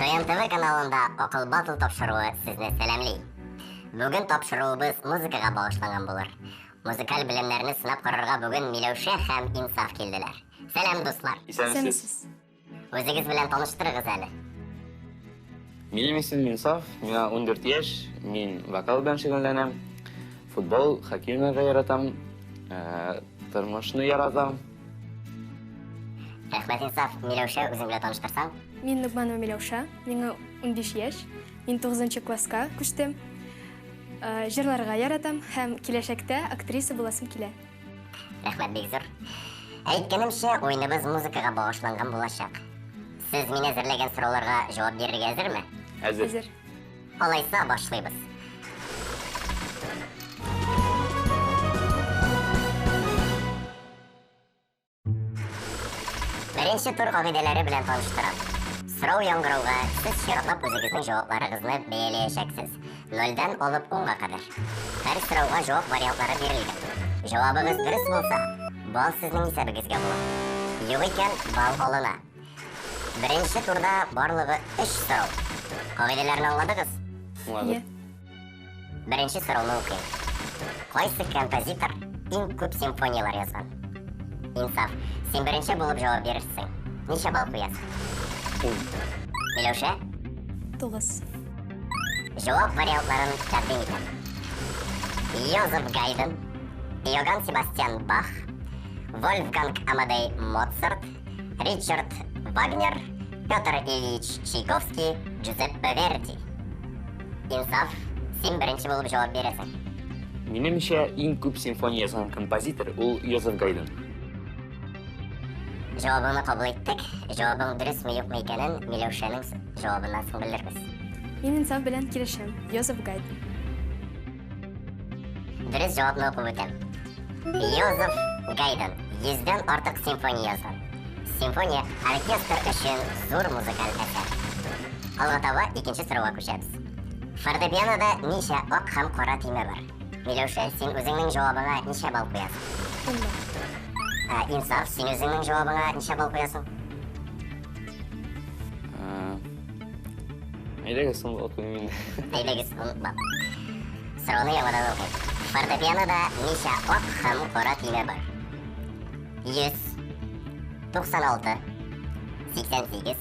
Шаян ТВ каналында Акыл Батыл тапшыруы сезне сәламлей. Бүген тапшыруыбыз музыкага багышланган булыр. Музыкаль белемнәрне сынап карарга бүген Миләүшә һәм Инсаф килделәр. Сәлам дуслар. Исәнмесез. Үзегез белән таныштырыгыз әле. Минем исемем Инсаф, миңа 14 яшь, мин вокал белән шөгыльләнәм. Футбол, хоккей уйнарга яратам, тормышны яратам. Рәхмәт Инсаф, Миләүшә үзең белән таныштырсаң. Мин Нугманова Миләүшә, миңа 15 яшь, мин 9 класска күчтем. Җырларга яратам һәм киләчәктә актриса буласым килә. Рәхмәт бик зур. Әйткәнемчә, уйныбыз музыкага багышланган булачак. Сез мин әзерләгән сорауларга җавап бирергә әзерме? Әзер. Алайса башлыйбыз. Беренче тур кагыйдәләре белән таныштырам. Сорау яңгырауга сез чиратлап үзегезнең җавапларыгызны бәяләячәксез. 0-дан алып 10-га кадәр. Һәр сорауга җавап вариантлары бирелгән. Җавабыгыз дөрес булса, бал сезнең исәбегезгә була. Юк икән, бал алына. Беренче турда барлыгы 3 сорау. Кагыйдәләрне аңладыгыз? Аңладык. Беренче сорауны укыйм. Кайсы композитор иң күп симфониялар язган? Инсаф, син беренче булып җавап бирерсең. Ничә бал куясың? Миләүшә, 9. җавап вариантларын тәкъдим итәм. Йозеф Гайден, Йоганн Себастьян Бах, Вольфганг Амадей Моцарт, Ричард Вагнер, Петр Ильич Чайковский, Джузеппе Верди. Инсаф, син беренче булып җавап бирәсең. Минемчә, иң күп симфония язган композитор ул Йозеф Гайден. Җавабыңны кабул иттек. Җавабың дөресме юкмы икәнен Миләүшәнең җавабыннан соң белербез. Мин Инсаф белән килешәм. Йозеф Гайден. Дөрес җавапны укып үтәм. Йозеф Гайден 100-дән артык симфония язган. Симфония оркестр өчен зур музыкаль әсәр. Алга таба икенче сорауга күчәбез. Фортепианода ничә ак һәм кара төймә бар? Миләүшә, син үзеңнең җавабыңа ничә бал куясың? 10. Инсаф, син үзеңнең җавабыңа ничә бал куясың? Әйдәгез, соңгы укыйм мин. Әйдәгез, онытма. Сорауны яңадан укыйм. Фортепианода ничә ак һәм кара төймә бар? 100, 96, 88,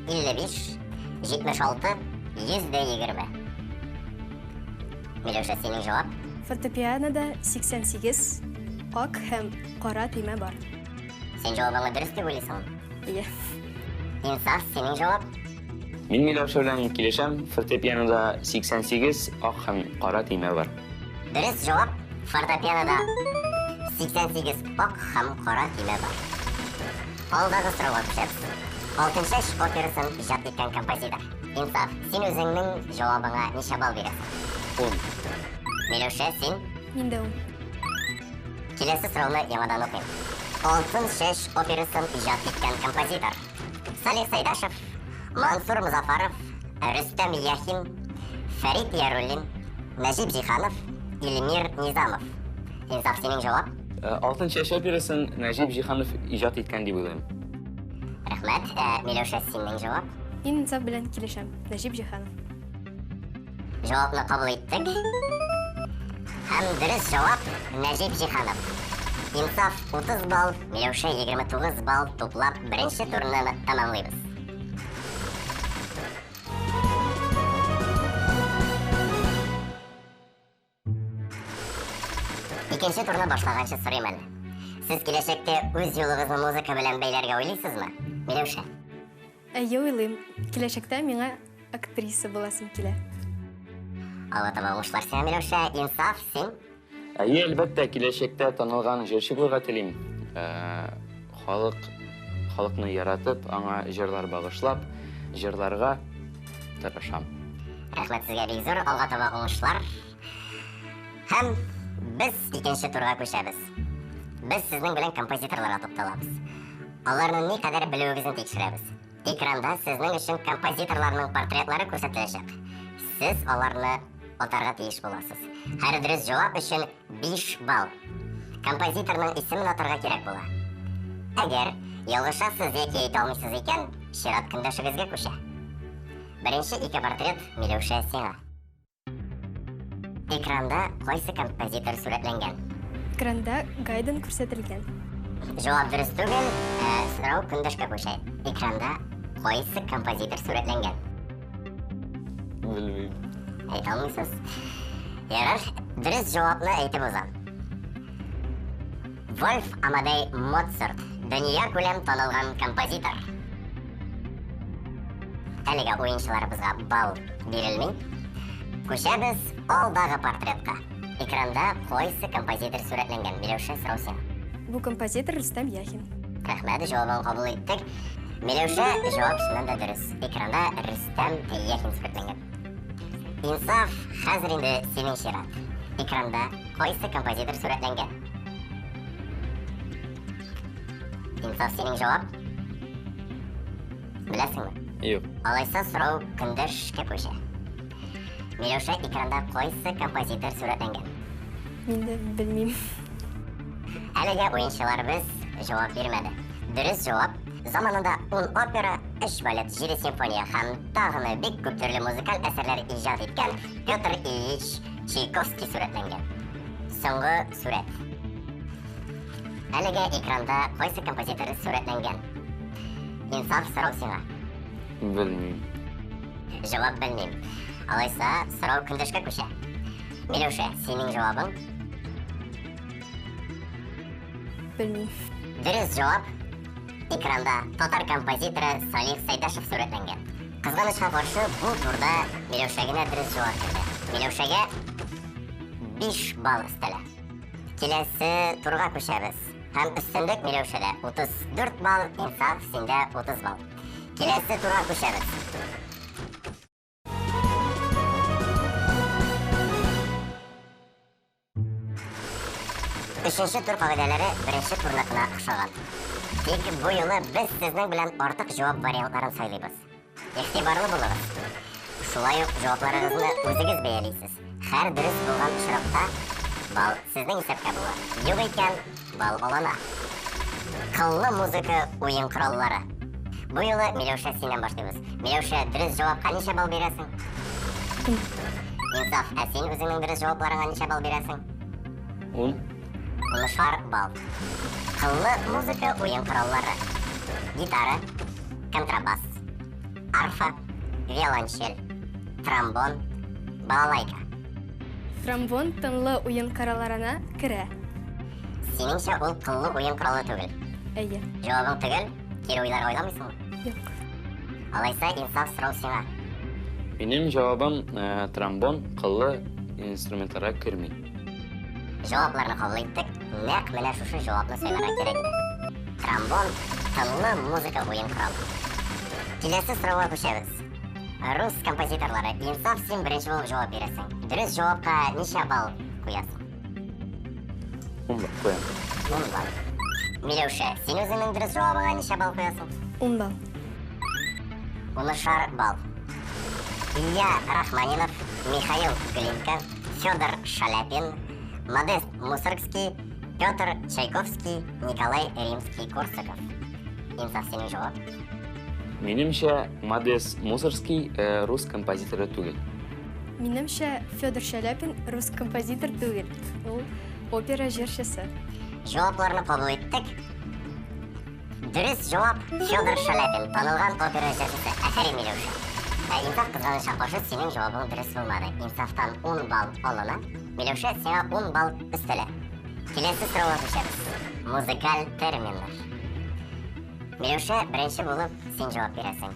55, 76, 100-20. Миләүшә, синең җавап? Фортепианода 88 ак һәм кара төймә бар. Син җавабыңны дөрес дип уйлыйсың? Ие. Инсаф, синең җавап? Мин Миләүшә белән килешәм. Фортепианода 88 ак һәм кара төймә бар. Дөрес җавап. Фортепианода 88 ак һәм кара төймә бар. Алдагы сорауга күчәбез. Алтынчы операсын иҗат иткән композитор. Инсаф, син үзеңнең җавабыңа ничә бал бирәсең? 10. Миләүшә, син? Мин дә 10. Киләсе сорауны яңадан укыйм. Алтын шеш операсын иҗат иткән композитор. Салих Сайдашев, Мансур Музафаров, Рөстәм Яхин, Фәрит Яруллин, Нәҗип Җиһанов, Илмир Низамов. Инсаф, синең җавап? Алтын шеш операсын Нәҗип Җиһанов иҗат иткән дип уйлыйм. Рәхмәт. Миләүшә, синең җавап? Мин Инсаф белән килешәм. Нәҗип Җиһанов. Җавапны кабул иттек. Һәм дөрес җавап Нәҗип Җиһанов. Инсаф 30 балл, Миләүшә 29 балл туплап беренче турны тәмамлыйбыз. Икенче турны башлаганчы сорыйм әле. Сез киләчәктә үз юлыгызны музыка белән бәйләргә уйлыйсызмы? Миләүшә. Әйе, уйлыйм. Киләчәктә миңа актриса буласым килә. Алла таба уңышлар сиңа, Миләүшә. Инсаф, син? Әйе, әлбәттә, киләчәктә танылган җырчы булырга телим. Халыкны яратып, аңа җырлар багышлап, җырларга тырышам. Рәхмәт сезгә бик зур. Алга таба уңышлар. Һәм без икенче турга күчәбез. Без сезнең белән композиторларга тукталабыз. Аларны никадәр белүегезне тикшерәбез. Экранда сезнең өчен композиторларның портретлары күрсәтеләчәк. Сез аларны атарга тиеш буласыз. Һәр дөрес җавап өчен 5 балл. Композиторның исемен атарга кирәк була. Әгәр ялгышасыз яки әйтә алмыйсыз икән, чират көндәшегезгә күчә. Беренче ике портрет Миләүшә сиңа. Экранда кайсы композитор сурәтләнгән? Экранда Гайден күрсәтелгән. Җавап дөрес түгел, сорау көндәшкә күчә. Экранда кайсы композитор сурәтләнгән? Белмим. Әйтә алмыйсыз. Ярар, дөрес җавапны әйтеп узам. Вольф Амадей Моцарт, дөнья күләм танылган композитор. Әлегә уенчыларыбызга балл бирелми. Күчәбез алдагы портретка. Экранда кайсы композитор сурәтләнгән? Миләүшә, сорау сиңа. Бу композитор Рустам Яхин. Рәхмәт, җавабын кабул иттек. Миләүшә, җавап чыннан да дөрес. Экранда Рөстәм Яхин сурәтләнгән. Инсаф, хәзер инде синең чират. Экранда кайсы композитор сурәтләнгән? Инсаф, синең җавап? Беләсеңме? Юк. Алайса сорау көндәшкә күчә. Миләүшә, экранда кайсы композитор сурәтләнгән? Мин дә белмим. Әлегә уенчыларыбыз җавап бирмәде. Дөрес җавап заманында 10 опера, 3 балет, 7 симфония һәм тагын бик күп төрле музыкаль әсәрләр иҗат иткән Петр Ильич Чайковский сурәтләнгән. Соңгы сурәт. Әлегә экранда кайсы композитор сурәтләнгән? Инсаф, сорау сиңа. Белмим. Җавап белмим. Алайса сорау көндәшкә күчә. Миләүшә, синең җавабың? Белмим. Дөрес җавап. Экранда татар композиторы Салих Сайдашев сурәтләнгән. Кызганычка каршы, бу турда Миләүшә генә дөрес җавап бирде. Миләүшәгә 5 балл өстәлә. Киләсе турга күчәбез. Һәм өстенлек Миләүшәдә 34 балл, Инсаф синдә 30 балл. Киләсе турга күчәбез. Өченче тур кагыйдәләре беренче турныкына охшаган. Тик бу юлы без сезнең белән артык җавап вариантларын сайлыйбыз. Игътибарлы булыгыз. Шулай ук җавапларыгызны үзегез бәялисез. Һәр дөрес булган очракта балл сезнең исәпкә була. Юк икән, балл алына. Кыллы музыка уен кораллары. Бу юлы Миләүшә синнән башлыйбыз. Миләүшә, дөрес җавапка ничә балл бирәсең? Инсаф, ә син үзеңнең дөрес җавапларыңа ничә балл бирәсең? 10. 10 балл. Кыллы музыка уен кораллары. Гитара, контрабас, арфа, виолончель, тромбон, балалайка. Тромбон тынлы уен коралларына керә. Синеңчә ул кыллы уен коралы түгел. Әйе. Җавабың түгел, кире уйлар ойламыйсыңмы? Юк. Алайса инсаф, сорау сиңа. Минем җавабым тромбон кыллы инструментларга керми. Җавапларны кабул иттек. Нәкъ менә шушы җавапны сайларга кирәк иде. Тромбон тынлы музыка уен коралы. Киләсе сорауга күчәбез. Рус композиторлары, Инсаф, син беренче булып җавап бирәсең. Дөрес җавапка ничә балл куясың? 10 балл куям. 10 балл. Миләүшә, син үзеңнең дөрес җавабыңа ничә балл куясың? 10 балл. 10 балл. Илья Рахманинов, Михаил Глинка, Федор Шаляпин, Модест Мусоргский, Петр Чайковский, Николай Римский-Корсаков. Инсаф, синең җавап? Минемчә, Модест Мусоргский рус композиторы түгел. Минемчә, Федор Шаляпин рус композитор түгел. Ул опера җырчысы. Җавапларны кабул иттек. Дөрес җавап Федор Шаляпин, танылган опера җырчысы. Әфәрин, Миләүшә. Инсаф, кызганычка каршы, синең җавабың дөрес булмады. Инсафтан 10 балл алына. Миләүшә, сиңа 10 балл өстәлә. Киләсе сорауга күчәбез. Музыкаль терминнар. Миләүшә, беренче булып син җавап бирәсең.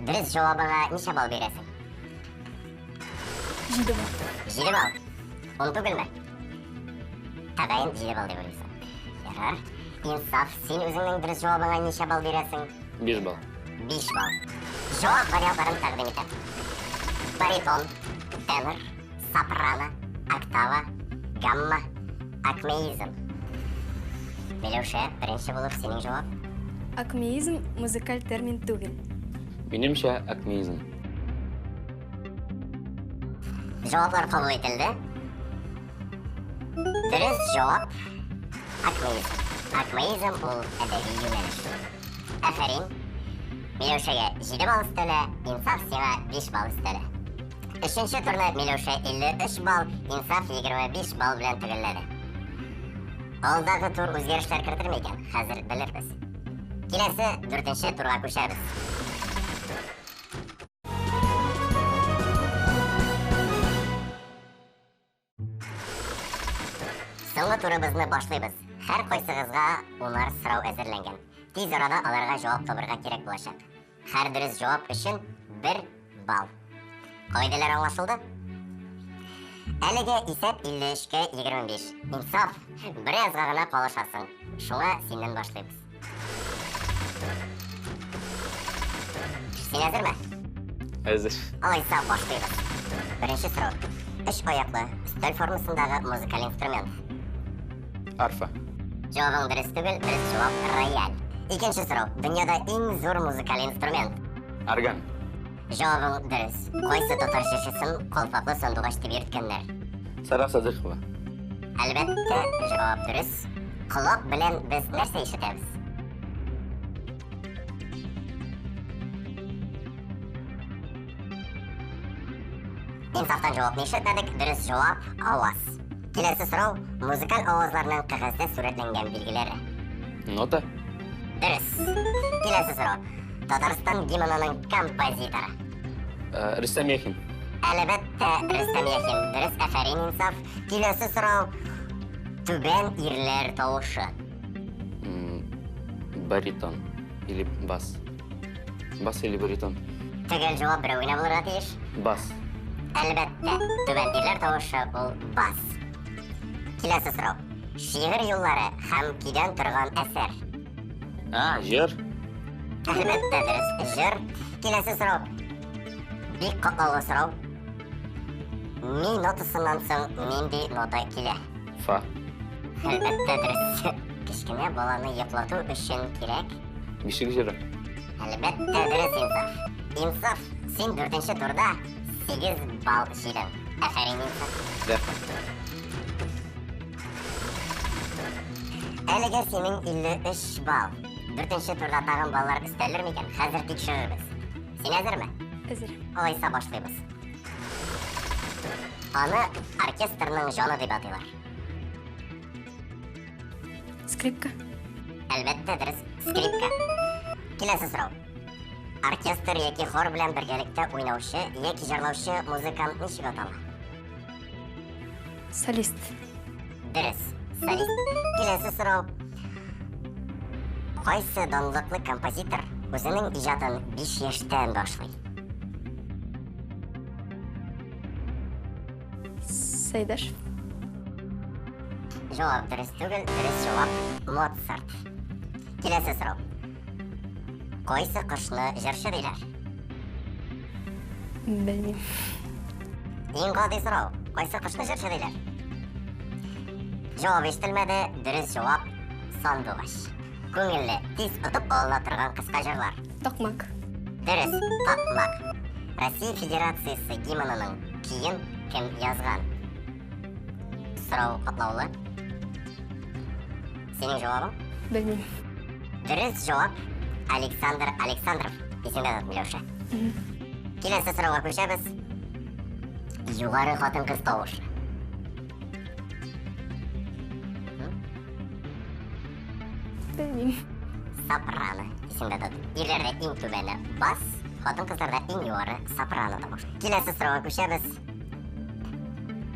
Дөрес җавабыңа ничә балл бирәсең? 7 балл. 7 балл. 10 түгелме? Тәгаен 7 балл дип уйлыйсың. Ярар. Инсаф, син үзеңнең дөрес җавабыңа ничә балл бирәсең? 5 балл. 5 балл. Җавап вариантларын тәкъдим итәм. Баритон, тенор, сопрано, октава, гамма, акмеизм. Миләүшә, беренче булып синең җавап? Акмеизм музыкаль термин түгел. Минемчә, акмеизм. Җаваплар кабул ителде. Дөрес җавап акмеизм. Акмеизм ул әдәби юнәлеш. Әфәрин. Миләүшәгә 7 балл өстәлә, Инсаф сиңа 5 балл өстәлә. Өченче турны Миләүшә 53 балл, Инсаф 25 балл белән төгәлләде. Алдагы тур үзгәрешләр кертер микән? Хәзер белербез. Киләсе 4нче турга күчәбез. Соңгы турыбызны башлыйбыз. Һәр кайсыгызга 10 сорау әзерләнгән. Тиз арада аларга җавап табырга кирәк булачак. Һәр дөрес җавап өчен 1 балл. Кайдалар аңлашылды? Әлеге исәп 53-кә 25. Инсаф, беразга гына калышасың. Шуңа синнән башлыйбыз. Син әзерме? Әзер. Алайса башлыйбыз. Беренче сорау. 3 аяклы, өстәл формасындагы музыкаль инструмент. Арфа. Җавабың дөрес түгел, дөрес җавап рояль. Икенче сорау. Дөньяда иң зур музыкаль инструмент. Орган. Җавабың дөрес. Кайсы татар җырчысын калпаклы сандугач дип йөрткәннәр? Сара Садыйкова. Әлбәттә, җавап дөрес. Колак белән без нәрсә ишетәбез? Инсафтан җавап ишетмәдек, дөрес җавап аваз. Киләсе сорау. Музыкаль авазларның кәгазьдә сурәтләнгән билгеләре. Нота. Дөрес. Киләсе сорау. Татарстан гимнының композиторы. Рөстәм Яхин. Әлбәттә, Рөстәм Яхин. Дөрес, афәрин Инсаф. Киләсе сорау. Түбән ирләр тавышы. Баритон. Или бас. Бас или баритон? Төгәл җавап берәү генә булырга тиеш. Бас. Әлбәттә, түбән ирләр тавышы ул бас. Киләсе сорау. Шигырь юллары һәм кидән торган әсәр. Җыр. Әлбәттә, дөрес, җыр. Киләсе сорау. Бик катлаулы сорау. Ми нотасыннан соң нинди нота килә? Фа. Әлбәттә, дөрес. Кечкенә баланы йоклату өчен кирәк. Бишек җыры. Әлбәттә, дөрес, Инсаф. Инсаф, син 4нче турда 8 балл җыйдың. Афәрин, Инсаф. Рәхмәт. Әлегә синең 53 балл. 4нче турда тагын баллар өстәлер микән? Хәзер тикшерербез. Син әзерме? Әзер. Алайса башлыйбыз. Аны оркестрның җаны дип атыйлар. Скрипка. Әлбәттә, дөрес, скрипка. Киләсе сорау. Оркестр яки хор белән бергәлектә уйнаучы яки җырлаучы музыкант ничек атала? Солист. Дөрес, солист. Киләсе сорау. Кайсы данлыклы композитор үзенең иҗатын 5 яшьтән башлый? Сәйдәшев. Җавап дөрес түгел, дөрес җавап Моцарт. Киләсе сорау. Кайсы кошны җырчы диләр? Белмим. Иң гади сорау. Кайсы кошны җырчы диләр? Җавап ишетелмәде, дөрес җавап сандугач. Күңелле, тиз отып алына торган кыска җырлар. Токмак. Дөрес, такмак. Россия Федерациясы гимнының киен кем язган? Сорау катлаулы. Синең җавабың? Белмим. Дөрес җавап Александр Александров. Исеңдә тот, Миләүшә. Киләсе сорауга күчәбез. Югары хатын-кыз тавышы. Белмим. Сопрано. Исеңдә тот. Ирләрдә иң түбәне бас, хатын-кызларда иң югары сопрано тавыш. Киләсе сорауга күчәбез.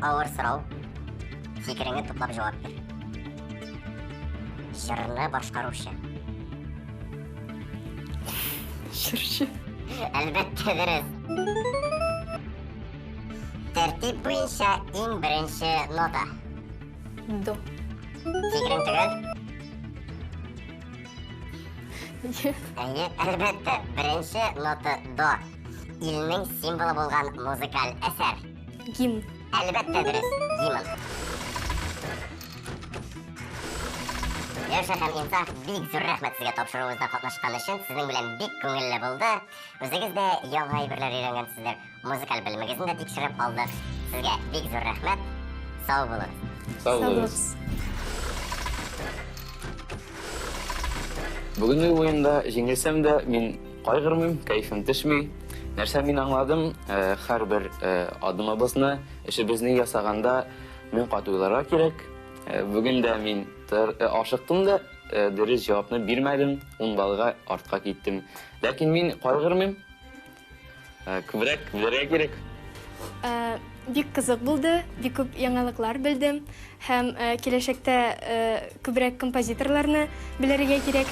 Авыр сорау. Фикереңне туплап җавап бир. Җырны башкаручы. Җырчы. Әлбәттә, дөрес. Тәртип буенча иң беренче нота. До. Фикерең түгел? Әйе, әлбәттә, беренче нота до. Илнең символы булган музыкаль әсәр. Гимн. Әлбәттә, дөрес, гимн. Миләүшә һәм Инсаф, бик зур рәхмәт сезгә тапшыруыбызда катнашкан өчен. Сезнең белән бик күңелле булды. Үзегез дә яңа әйберләр өйрәнгәнсезләр. Музыкаль белемегезне дә тикшереп алдык. Сезгә бик зур рәхмәт. Сау булыгыз. Сау булыгыз. Бүгенге уенда җиңелсәм дә, мин кайгырмыйм, кайфым төшми. Нәрсә мин аңладым, һәрбер адымыбызны, эшебезне ясаганда мин катуйларга кирәк. Бүген дә мин ашыктым да, дөрес җавапны бирмәдем, 10 балга артка киттем. Ләкин мин кайгырмыйм. Күбрәк белергә кирәк. Бик кызык булды, бик күп яңалыклар белдем һәм киләчәктә күбрәк композиторларны белергә кирәк.